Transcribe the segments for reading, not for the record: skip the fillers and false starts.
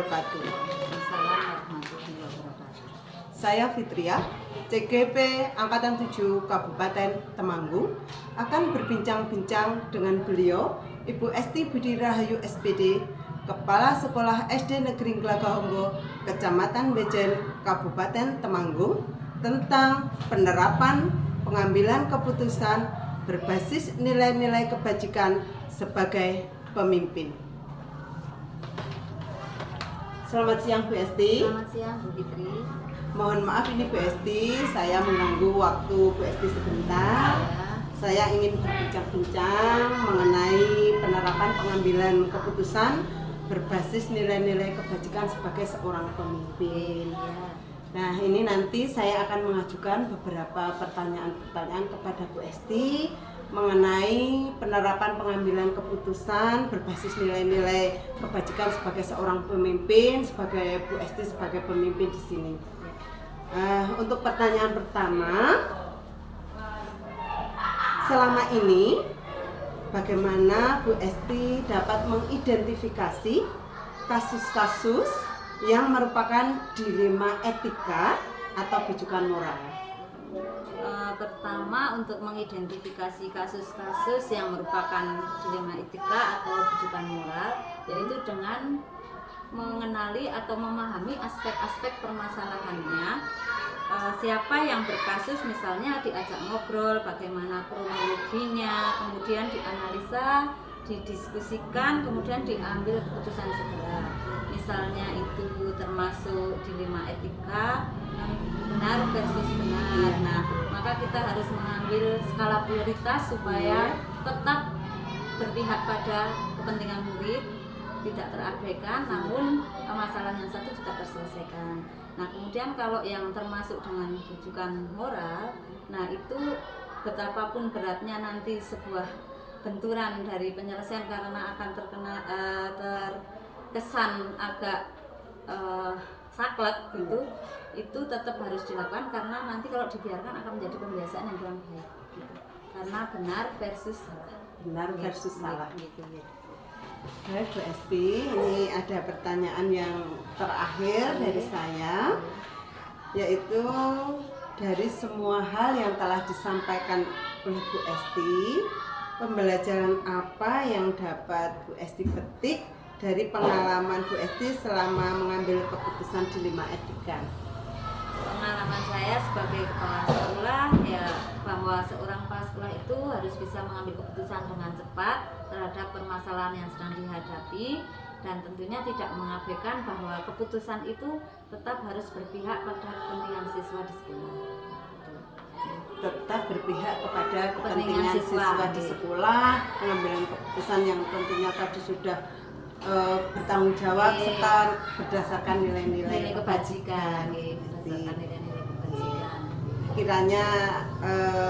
wabarakatuh. Assalamualaikum warahmatullahi wabarakatuh. Saya Fitria, CGP Angkatan 7 Kabupaten Temanggung, akan berbincang-bincang dengan beliau, Ibu Esti Budi Rahayu SPD, Kepala Sekolah SD Negeri Glagahonggo, Kecamatan Bejen, Kabupaten Temanggung, tentang penerapan pengambilan keputusan berbasis nilai-nilai kebajikan sebagai pemimpin. Selamat siang Bu Esti. Selamat siang Bu Fitri. Mohon maaf ini Bu Esti, saya mengganggu waktu Bu Esti sebentar. Saya ingin berbincang-bincang mengenai penerapan pengambilan keputusan berbasis nilai-nilai kebajikan sebagai seorang pemimpin. Nah, ini nanti saya akan mengajukan beberapa pertanyaan-pertanyaan kepada Bu Esti mengenai penerapan pengambilan keputusan berbasis nilai-nilai kebajikan sebagai seorang pemimpin, sebagai Bu Esti sebagai pemimpin di sini. Untuk pertanyaan pertama, selama ini bagaimana Bu Esti dapat mengidentifikasi kasus-kasus yang merupakan dilema etika atau rujukan moral? Pertama, untuk mengidentifikasi kasus-kasus yang merupakan dilema etika atau rujukan moral, yaitu dengan mengenali atau memahami aspek-aspek permasalahannya. Siapa yang berkasus misalnya diajak ngobrol, bagaimana kronologinya, kemudian dianalisa, didiskusikan, kemudian diambil keputusan segera. Misalnya itu termasuk dilema etika, benar versus benar. Nah, maka kita harus mengambil skala prioritas supaya tetap berpihak pada kepentingan murid, tidak terabaikan, namun masalah yang satu juga terselesaikan. Nah, kemudian kalau yang termasuk dengan rujukan moral, nah itu betapapun beratnya nanti sebuah benturan dari penyelesaian karena akan terkesan agak saklek gitu, itu tetap harus dilakukan karena nanti kalau dibiarkan akan menjadi pembiasaan yang kurang baik gitu. Karena benar versus salah. Benar versus salah. Gitu. Baik Bu Esti, ini ada pertanyaan yang terakhir dari saya, yaitu dari semua hal yang telah disampaikan oleh Bu Esti, pembelajaran apa yang dapat Bu Esti petik dari pengalaman Bu Esti selama mengambil keputusan dilema etika? Pengalaman saya sebagai kepala sekolah ya, bahwa seorang kepala sekolah itu harus bisa mengambil keputusan dengan cepat terhadap permasalahan yang sedang dihadapi, dan tentunya tidak mengabaikan bahwa keputusan itu tetap harus berpihak pada kepentingan siswa di sekolah. Tetap berpihak kepada kepentingan siswa di sekolah, pengambilan keputusan yang tentunya tadi sudah bertanggung jawab serta berdasarkan nilai-nilai kebajikan. Kiranya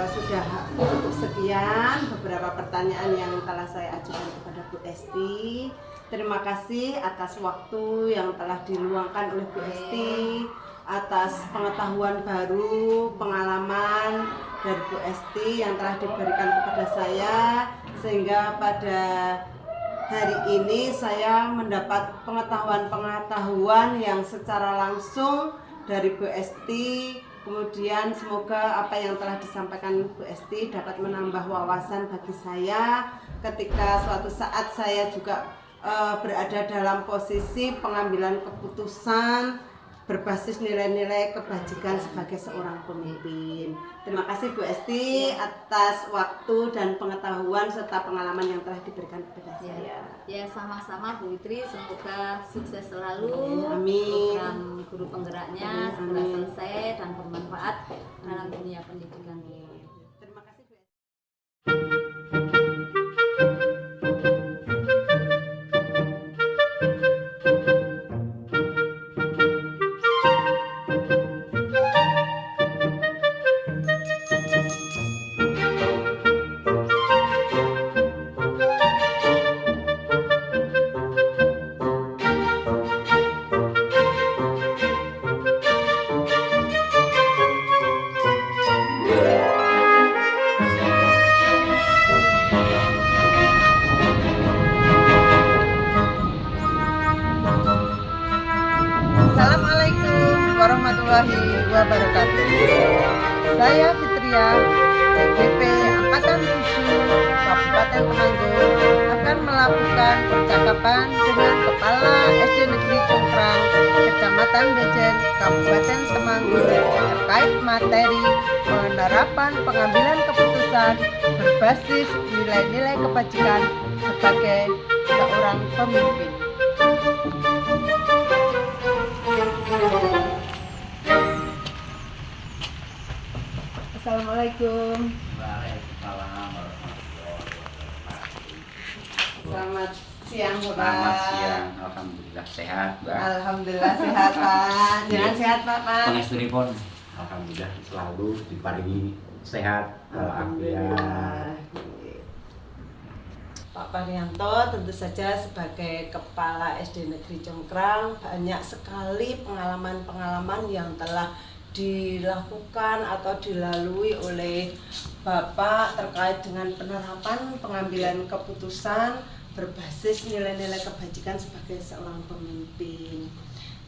sudah cukup sekian beberapa pertanyaan yang telah saya ajukan kepada Bu Esti. Terima kasih atas waktu yang telah diluangkan oleh Bu Esti, atas pengetahuan baru, pengalaman dari Bu Esti yang telah diberikan kepada saya, sehingga pada hari ini saya mendapat pengetahuan yang secara langsung dari Bu Esti. Kemudian semoga apa yang telah disampaikan Bu Esti dapat menambah wawasan bagi saya ketika suatu saat saya juga berada dalam posisi pengambilan keputusan berbasis nilai-nilai kebajikan sebagai seorang pemimpin. Terima kasih Bu Esti atas waktu dan pengetahuan serta pengalaman yang telah diberikan kepada saya. Ya, sama-sama Bu Fitri, semoga sukses selalu. Amin. Program guru penggeraknya segera selesai dan bermanfaat dalam dunia pendidikan. Terima kasih Bu Esti. warahmatullahi wabarakatuh. Saya Fitria, TGP Angkatan 7 Kabupaten Temanggung akan melakukan percakapan dengan Kepala SD Negeri Congkrang, Kecamatan Bejen, Kabupaten Temanggung terkait materi penerapan pengambilan keputusan berbasis nilai-nilai kebajikan sebagai seorang pemimpin. Assalamualaikum. Waalaikumsalam warahmatullahi wabarakatuh. Selamat siang, Bapak. Selamat siang, alhamdulillah sehat, Mbak. Alhamdulillah sehat, Pak. Jangan sehat, Pak. Pangestunipun, alhamdulillah selalu diparingi sehat walafiat. Pak Parianto tentu saja sebagai Kepala SD Negeri Congkrang banyak sekali pengalaman-pengalaman yang telah dilakukan atau dilalui oleh Bapak terkait dengan penerapan pengambilan keputusan berbasis nilai-nilai kebajikan sebagai seorang pemimpin.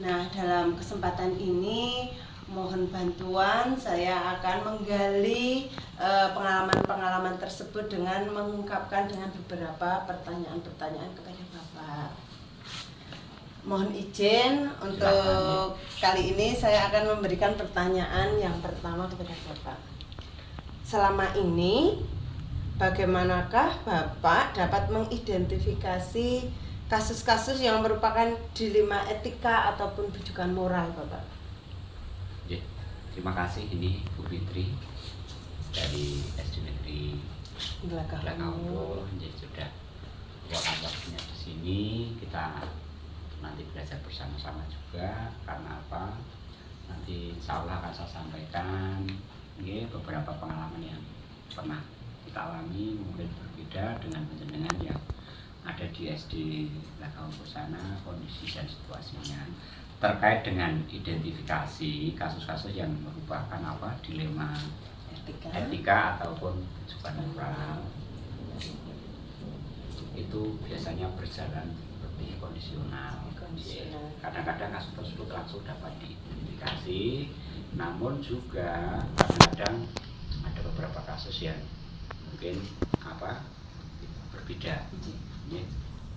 Nah, dalam kesempatan ini mohon bantuan, saya akan menggali pengalaman-pengalaman tersebut dengan mengungkapkan dengan beberapa pertanyaan-pertanyaan kepada Bapak. Mohon izin untuk kali ini saya akan memberikan pertanyaan yang pertama kepada Bapak. Selama ini, bagaimanakah Bapak dapat mengidentifikasi kasus-kasus yang merupakan dilema etika ataupun rujukan moral, Bapak? Ya, terima kasih ini Bu Fitri dari SD Negeri Blakaudo. Jadi sudah waktunya di sini kita nanti belajar bersama-sama juga. Karena apa? Nanti insya Allah akan saya sampaikan beberapa pengalaman yang pernah kita alami, mungkin berbeda dengan penjenengan yang ada di SD Blakaudo sana, kondisi dan situasinya terkait dengan identifikasi kasus-kasus yang merupakan dilema etika ataupun rujukan moral. Itu biasanya berjalan lebih kondisional. Kadang-kadang kasus tersebut langsung dapat diidentifikasi, namun juga kadang-kadang ada beberapa kasus yang mungkin berbeda.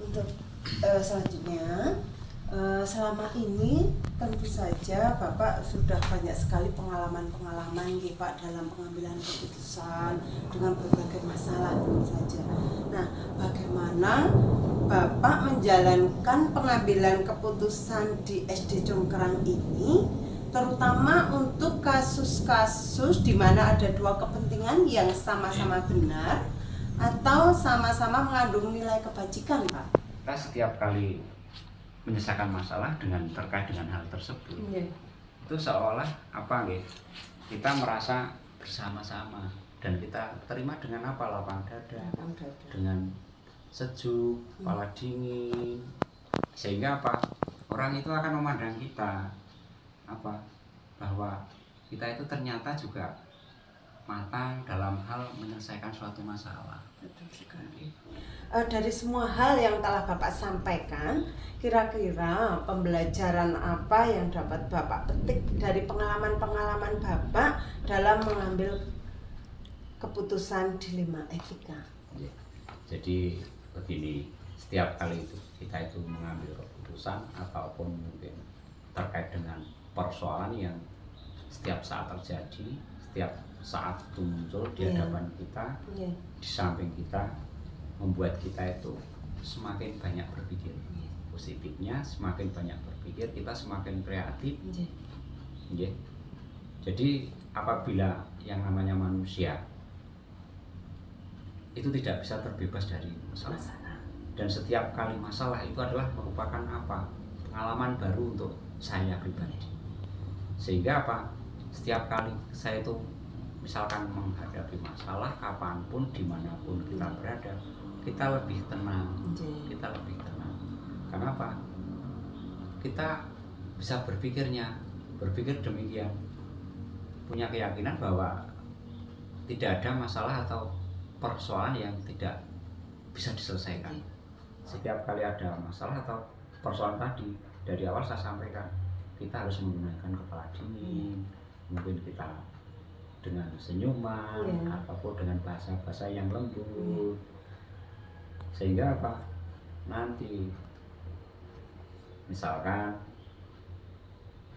Untuk selanjutnya, selama ini tentu saja Bapak sudah banyak sekali pengalaman-pengalaman Pak dalam pengambilan keputusan dengan berbagai masalah tentu saja. Nah, bagaimana Bapak menjalankan pengambilan keputusan di SD Congkrang ini, terutama untuk kasus-kasus di mana ada dua kepentingan yang sama-sama benar atau sama-sama mengandung nilai kebajikan, Pak? Kita setiap kali menyelesaikan masalah terkait dengan hal tersebut, itu seolah kita merasa bersama-sama dan kita terima dengan lapang dada, dengan sejuk, kepala dingin, sehingga orang itu akan memandang kita bahwa kita itu ternyata juga matang dalam hal menyelesaikan suatu masalah. Betul sekali. Dari semua hal yang telah Bapak sampaikan, kira-kira pembelajaran apa yang dapat Bapak petik dari pengalaman-pengalaman Bapak dalam mengambil keputusan dilema etika? Jadi begini, setiap kali kita itu mengambil keputusan ataupun mungkin terkait dengan persoalan yang setiap saat terjadi, setiap saat itu muncul di hadapan kita, di samping kita, membuat kita itu semakin banyak berpikir. Positifnya semakin banyak berpikir, kita semakin kreatif. Jadi apabila yang namanya manusia itu tidak bisa terbebas dari masalah, dan setiap kali masalah itu adalah merupakan pengalaman baru untuk saya pribadi. Sehingga setiap kali saya itu misalkan menghadapi masalah kapanpun, dimanapun kita berada, kita lebih tenang. Kenapa? Kita bisa berpikir demikian, punya keyakinan bahwa tidak ada masalah atau persoalan yang tidak bisa diselesaikan. Setiap kali ada masalah atau persoalan tadi, dari awal saya sampaikan, kita harus menggunakan kepala dingin, mungkin kita dengan senyuman ataupun dengan bahasa-bahasa yang lembut, sehingga apa, nanti misalkan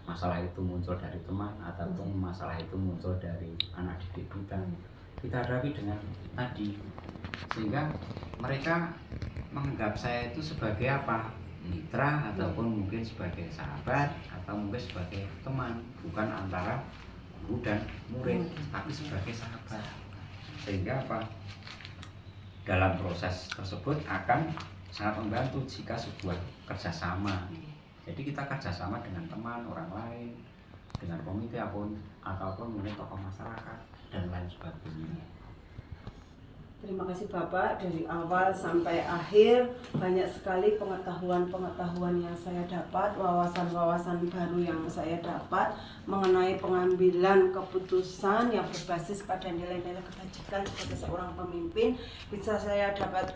masalah itu muncul dari teman ataupun masalah itu muncul dari anak didik kita hadapi dengan tadi, sehingga mereka menganggap saya itu sebagai apa, mitra ataupun mungkin sebagai sahabat atau mungkin sebagai teman, bukan antara guru dan murid, tapi sebagai sahabat. Sehingga apa, dalam proses tersebut akan sangat membantu jika sebuah kerjasama. Jadi kita kerjasama dengan teman, orang lain, dengan komite ataupun mungkin tokoh masyarakat dan lain sebagainya. Terima kasih Bapak, dari awal sampai akhir banyak sekali pengetahuan-pengetahuan yang saya dapat, wawasan-wawasan baru yang saya dapat mengenai pengambilan keputusan yang berbasis pada nilai-nilai kebajikan sebagai seorang pemimpin. Bisa saya dapat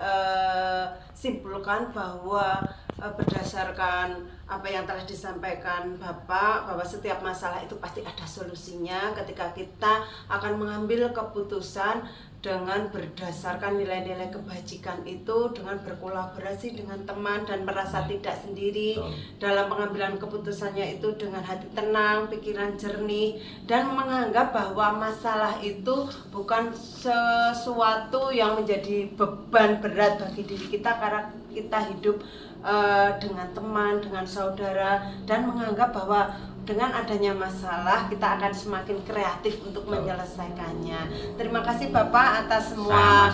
simpulkan bahwa berdasarkan apa yang telah disampaikan Bapak, bahwa setiap masalah itu pasti ada solusinya ketika kita akan mengambil keputusan dengan berdasarkan nilai-nilai kebajikan itu, dengan berkolaborasi dengan teman dan merasa tidak sendiri dalam pengambilan keputusannya itu, dengan hati tenang, pikiran jernih, dan menganggap bahwa masalah itu bukan sesuatu yang menjadi beban berat bagi diri kita karena kita hidup dengan teman, dengan saudara, dan menganggap bahwa dengan adanya masalah kita akan semakin kreatif untuk menyelesaikannya. Terima kasih Bapak atas semua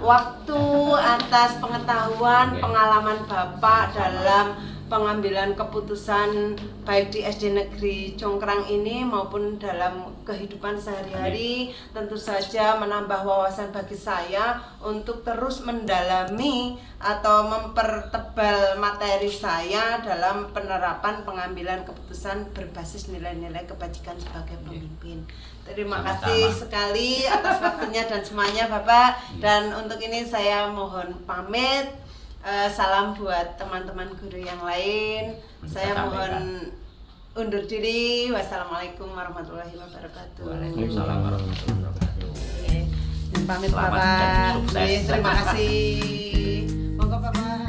waktu, atas pengetahuan, pengalaman Bapak dalam pengambilan keputusan baik di SD Negeri Congkrang ini maupun dalam kehidupan sehari-hari. Tentu saja menambah wawasan bagi saya untuk terus mendalami atau mempertebal materi saya dalam penerapan pengambilan keputusan berbasis nilai-nilai kebajikan sebagai pemimpin. Terima kasih sekali atas waktunya dan semuanya Bapak. Dan untuk ini saya mohon pamit. Salam buat teman-teman guru yang lain. Saya mohon undur diri. Wassalamualaikum warahmatullahi wabarakatuh. Waalaikumsalam warahmatullahi wabarakatuh. Pamit Bapak. Terima kasih. Monggo Bapak.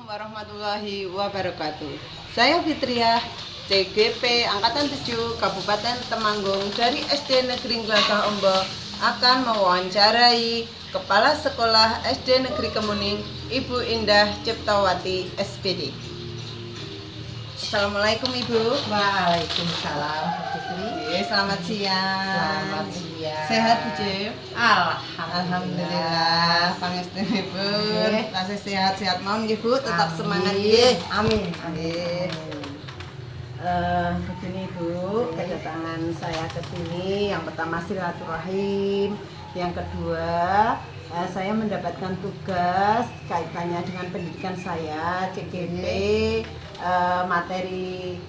Warahmatullahi wabarakatuh. Saya Fitriah, CGP Angkatan 7 Kabupaten Temanggung dari SD Negeri Glagah Ombo akan mewawancarai Kepala Sekolah SD Negeri Kemuning, Ibu Indah Ciptawati SPD. Assalamualaikum Ibu. Waalaikumsalam Fitri. Selamat siang. Selamat siang. Sehat Bu Cip? Alhamdulillah. Pangestu Ibu. Tasih sehat-sehat mawon nggih Bu, tetap semangat nggih. Amin. Nggih. Begini Bu, kedatangan saya ke sini yang pertama silaturahim, yang kedua saya mendapatkan tugas kaitannya dengan pendidikan saya, CGP, materi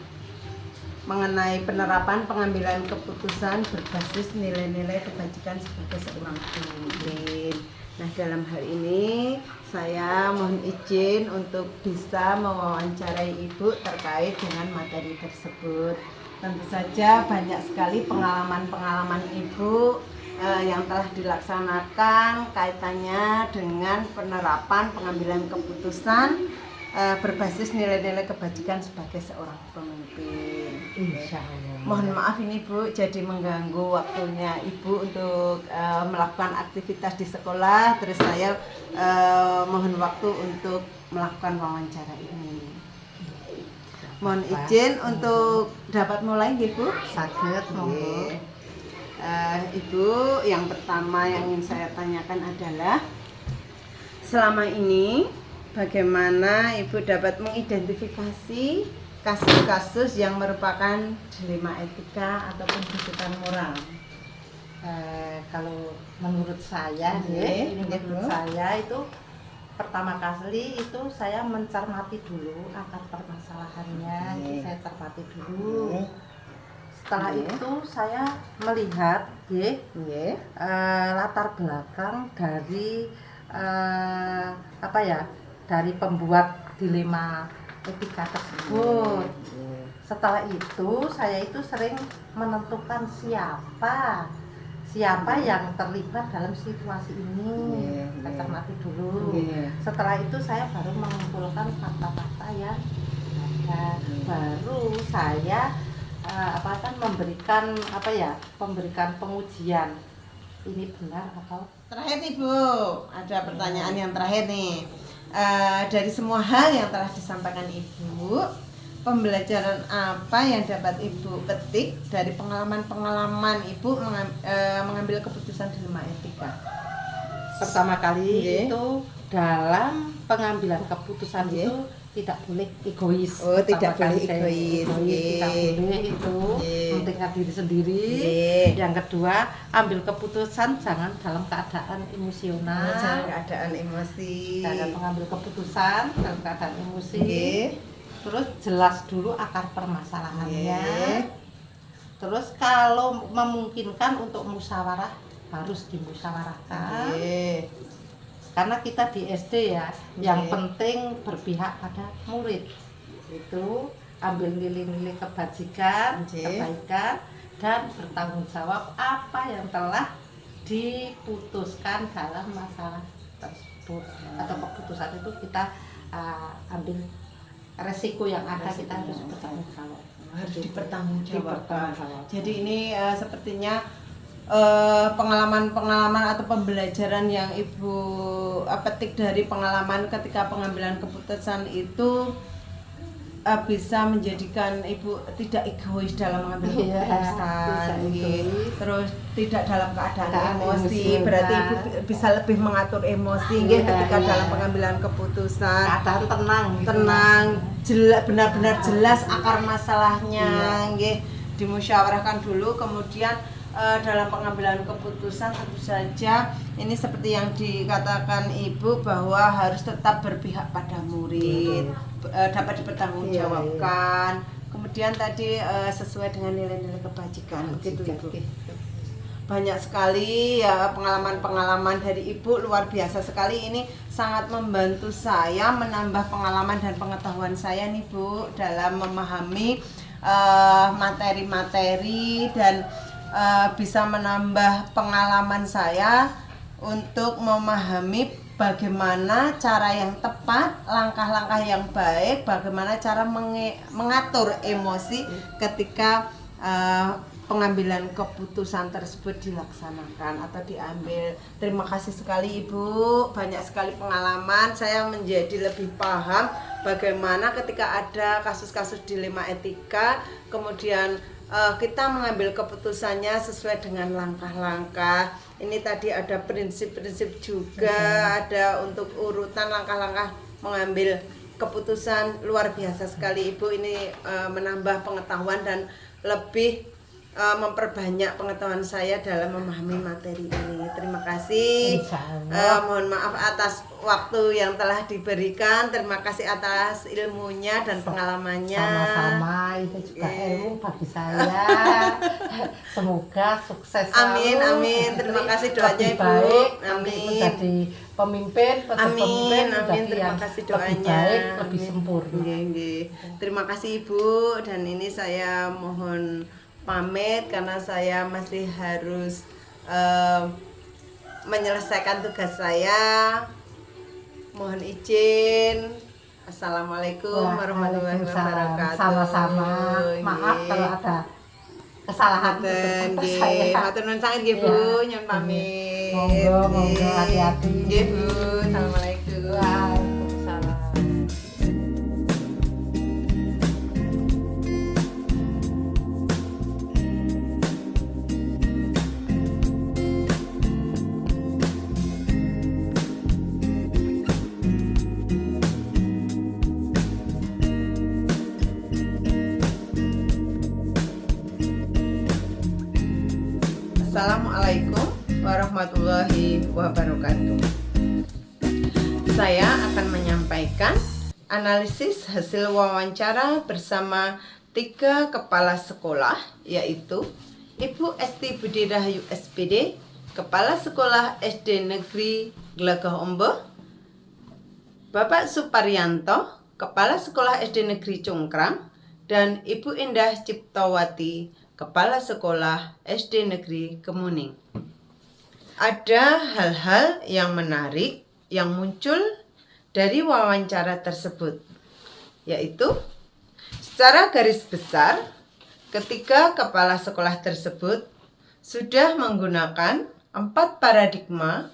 mengenai penerapan pengambilan keputusan berbasis nilai-nilai kebajikan sebagai seorang pemimpin. Nah, dalam hal ini saya mohon izin untuk bisa mewawancarai Ibu terkait dengan materi tersebut. Tentu saja banyak sekali pengalaman-pengalaman Ibu yang telah dilaksanakan kaitannya dengan penerapan pengambilan keputusan berbasis nilai-nilai kebajikan sebagai seorang pemimpin. Insya Allah. Mohon maaf ini Bu, jadi mengganggu waktunya Ibu untuk melakukan aktivitas di sekolah. Terus saya mohon waktu untuk melakukan wawancara ini. Mohon izin untuk dapat mulai Bu. Saged monggo. Ibu, yang pertama yang ingin saya tanyakan adalah selama ini bagaimana Ibu dapat mengidentifikasi kasus-kasus yang merupakan dilema etika ataupun kesulitan moral. Kalau menurut saya, Oke, menurut saya itu pertama kali itu saya mencermati dulu akar permasalahannya, itu saya cermati dulu. Setelah itu saya melihat latar belakang dari dari pembuat dilema etika tersebut. Setelah itu saya itu sering menentukan siapa yang terlibat dalam situasi ini. Saya cermati dulu. Setelah itu saya baru mengumpulkan fakta-fakta yang ada. Baru saya memberikan pengujian ini benar atau Terakhir nih Bu, ada pertanyaan yang terakhir nih. Dari semua hal yang telah disampaikan Ibu, pembelajaran apa yang dapat Ibu petik dari pengalaman-pengalaman Ibu mengambil keputusan dilema etika? pertama kali Oke. itu dalam pengambilan keputusan Oke. itu tidak boleh egois. Oh, tidak Pertama boleh kali saya egois. tidak Oke. boleh itu Oke. mementingkan diri sendiri. Oke. Yang kedua, ambil keputusan jangan dalam keadaan emosional. Jangan keadaan emosi. Jangan mengambil keputusan dalam keadaan emosi. Oke. Terus jelas dulu akar permasalahannya. Oke. Terus kalau memungkinkan untuk musyawarah harus dimusyawarahkan. Oke. Karena kita di SD ya, yang Oke. penting berpihak pada murid. Itu ambil nilai-nilai kebajikan, Oke. kebaikan, dan bertanggung jawab apa yang telah diputuskan dalam masalah tersebut. Atau keputusan itu kita ambil resiko yang ada, kita harus bertanggung jawab. Harus dipertanggungjawabkan. Dipertanggungjawabkan. Jadi ini sepertinya pengalaman-pengalaman atau pembelajaran yang Ibu petik dari pengalaman ketika pengambilan keputusan itu bisa menjadikan Ibu tidak egois dalam mengambil Iya, keputusan, bisa egois. terus tidak dalam keadaan Keadaan emosi, emosional. berarti Ibu bisa lebih mengatur emosi nggih, Iya, ketika iya. dalam pengambilan keputusan. Keadaan tenang, gitu. Tenang, benar-benar jelas akar masalahnya, nggih, dimusyawarahkan dulu, kemudian dalam pengambilan keputusan tentu saja ini seperti yang dikatakan Ibu bahwa harus tetap berpihak pada murid, dapat dipertanggungjawabkan. Kemudian tadi sesuai dengan nilai-nilai kebajikan, begitu Ibu. Banyak sekali ya pengalaman-pengalaman dari Ibu, luar biasa sekali, ini sangat membantu saya menambah pengalaman dan pengetahuan saya nih Bu dalam memahami materi-materi dan bisa menambah pengalaman saya untuk memahami bagaimana cara yang tepat, langkah-langkah yang baik, bagaimana cara mengatur emosi ketika pengambilan keputusan tersebut dilaksanakan atau diambil. Terima kasih sekali Ibu, banyak sekali pengalaman, saya menjadi lebih paham bagaimana ketika ada kasus-kasus dilema etika, kemudian kita mengambil keputusannya sesuai dengan langkah-langkah. Ini tadi ada prinsip-prinsip juga, ada untuk urutan langkah-langkah mengambil keputusan. Luar biasa sekali Ibu, ini menambah pengetahuan dan lebih memperbanyak pengetahuan saya dalam memahami materi ini. Terima kasih. Mohon maaf atas waktu yang telah diberikan. Terima kasih atas ilmunya dan pengalamannya. Sama-sama, itu juga ilmu bagi saya. Semoga sukses Amin, selalu. amin. Terima kasih doanya Lebih Ibu. baik, Amin. Jadi pemimpin, Amin, amin. menjadi Terima yang kasih lebih doanya. baik, lebih Amin. sempurna. Nggih, nggih. Terima kasih Ibu, dan ini saya mohon pamit karena saya masih harus menyelesaikan tugas saya. Mohon izin. Assalamualaikum warahmatullahi Waalaikumsalam. wabarakatuh. Sama-sama. Maaf Nggih. kalau ada kesalahan Ngaten, itu nggih. saya. Matur nuwun sanget nggih Bu, Iya. nyuwun pamit. Monggo, monggo, Nggih. hati-hati. Nggih Bu, assalamualaikum. Waalaikumsalam. warahmatullahi wabarakatuh. Saya akan menyampaikan analisis hasil wawancara bersama 3 kepala sekolah, yaitu Ibu Esti Budi Rahayu SPD, Kepala Sekolah SD Negeri Glagah Ombo, Bapak Suparyanto, Kepala Sekolah SD Negeri Cungkrang, dan Ibu Indah Ciptawati, Kepala Sekolah SD Negeri Kemuning. Ada hal-hal yang menarik yang muncul dari wawancara tersebut, yaitu secara garis besar ketiga kepala sekolah tersebut sudah menggunakan 4 paradigma,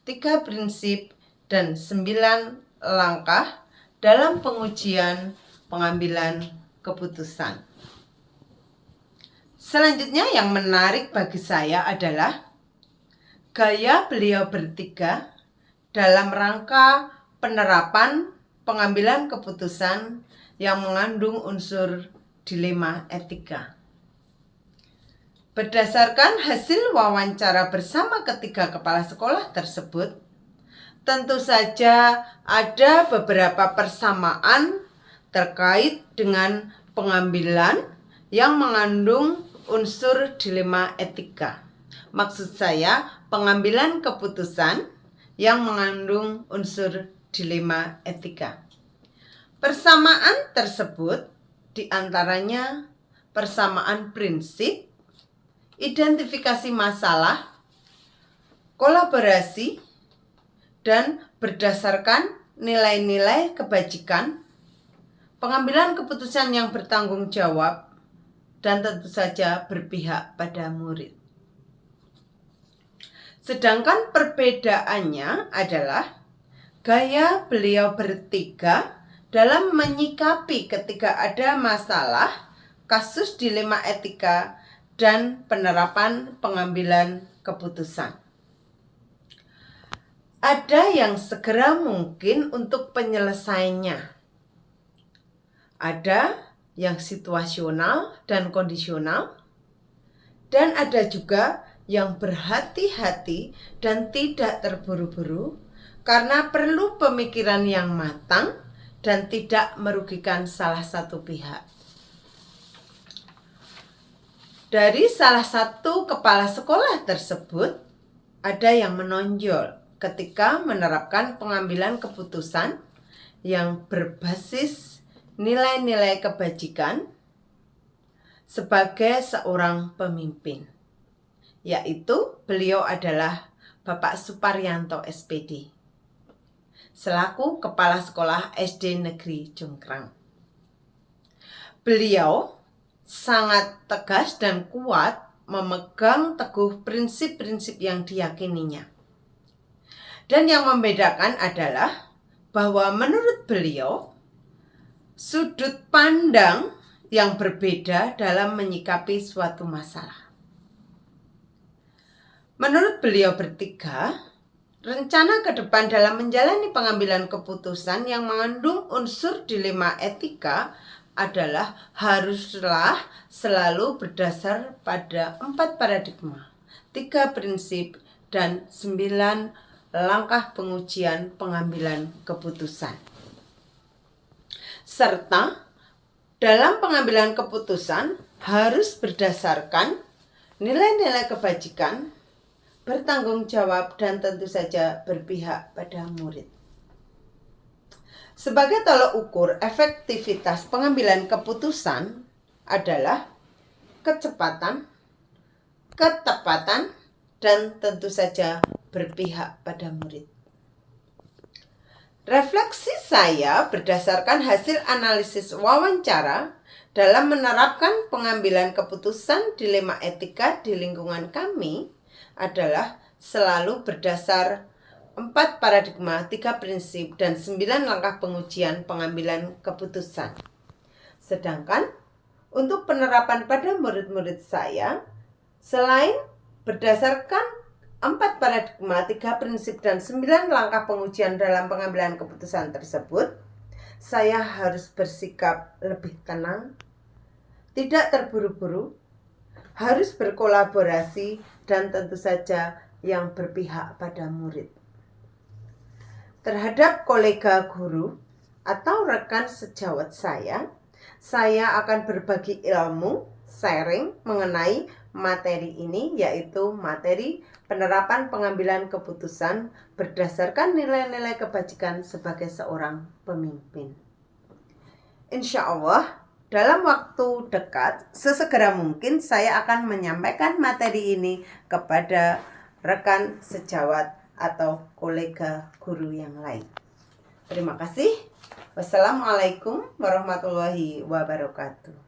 3 prinsip, dan 9 langkah dalam pengujian pengambilan keputusan. Selanjutnya yang menarik bagi saya adalah gaya beliau bertiga dalam rangka penerapan pengambilan keputusan yang mengandung unsur dilema etika. Berdasarkan hasil wawancara bersama ketiga kepala sekolah tersebut, tentu saja ada beberapa persamaan terkait dengan pengambilan yang mengandung unsur dilema etika. Maksud saya, pengambilan keputusan yang mengandung unsur dilema etika. Persamaan tersebut diantaranya persamaan prinsip, identifikasi masalah, kolaborasi, dan berdasarkan nilai-nilai kebajikan, pengambilan keputusan yang bertanggung jawab, dan tentu saja berpihak pada murid. Sedangkan perbedaannya adalah gaya beliau bertiga dalam menyikapi ketika ada masalah, kasus dilema etika, dan penerapan pengambilan keputusan. Ada yang segera mungkin untuk penyelesaiannya. Ada yang situasional dan kondisional, dan ada juga yang berhati-hati dan tidak terburu-buru karena perlu pemikiran yang matang dan tidak merugikan salah satu pihak. Dari salah satu kepala sekolah tersebut, ada yang menonjol ketika menerapkan pengambilan keputusan yang berbasis nilai-nilai kebajikan sebagai seorang pemimpin, yaitu beliau adalah Bapak Suparyanto SPD selaku Kepala Sekolah SD Negeri Cungkrang. Beliau sangat tegas dan kuat memegang teguh prinsip-prinsip yang diyakininya. Dan yang membedakan adalah bahwa menurut beliau, sudut pandang yang berbeda dalam menyikapi suatu masalah. Menurut beliau bertiga, rencana ke depan dalam menjalani pengambilan keputusan yang mengandung unsur dilema etika adalah haruslah selalu berdasar pada 4 paradigma, 3 prinsip, dan 9 langkah pengujian pengambilan keputusan. Serta dalam pengambilan keputusan harus berdasarkan nilai-nilai kebajikan, bertanggung jawab, dan tentu saja berpihak pada murid. Sebagai tolak ukur efektivitas pengambilan keputusan adalah kecepatan, ketepatan, dan tentu saja berpihak pada murid. Refleksi saya berdasarkan hasil analisis wawancara dalam menerapkan pengambilan keputusan dilema etika di lingkungan kami adalah selalu berdasar 4 paradigma, 3 prinsip, dan 9 langkah pengujian pengambilan keputusan. Sedangkan untuk penerapan pada murid-murid saya, selain berdasarkan 4 paradigma, 3 prinsip, dan 9 langkah pengujian dalam pengambilan keputusan tersebut, saya harus bersikap lebih tenang, tidak terburu-buru, harus berkolaborasi, dan tentu saja yang berpihak pada murid. Terhadap kolega guru atau rekan sejawat saya akan berbagi ilmu, sharing mengenai materi ini, yaitu materi penerapan pengambilan keputusan berdasarkan nilai-nilai kebajikan sebagai seorang pemimpin. Insya Allah, dalam waktu dekat, sesegera mungkin saya akan menyampaikan materi ini kepada rekan sejawat atau kolega guru yang lain. Terima kasih. Wassalamualaikum warahmatullahi wabarakatuh.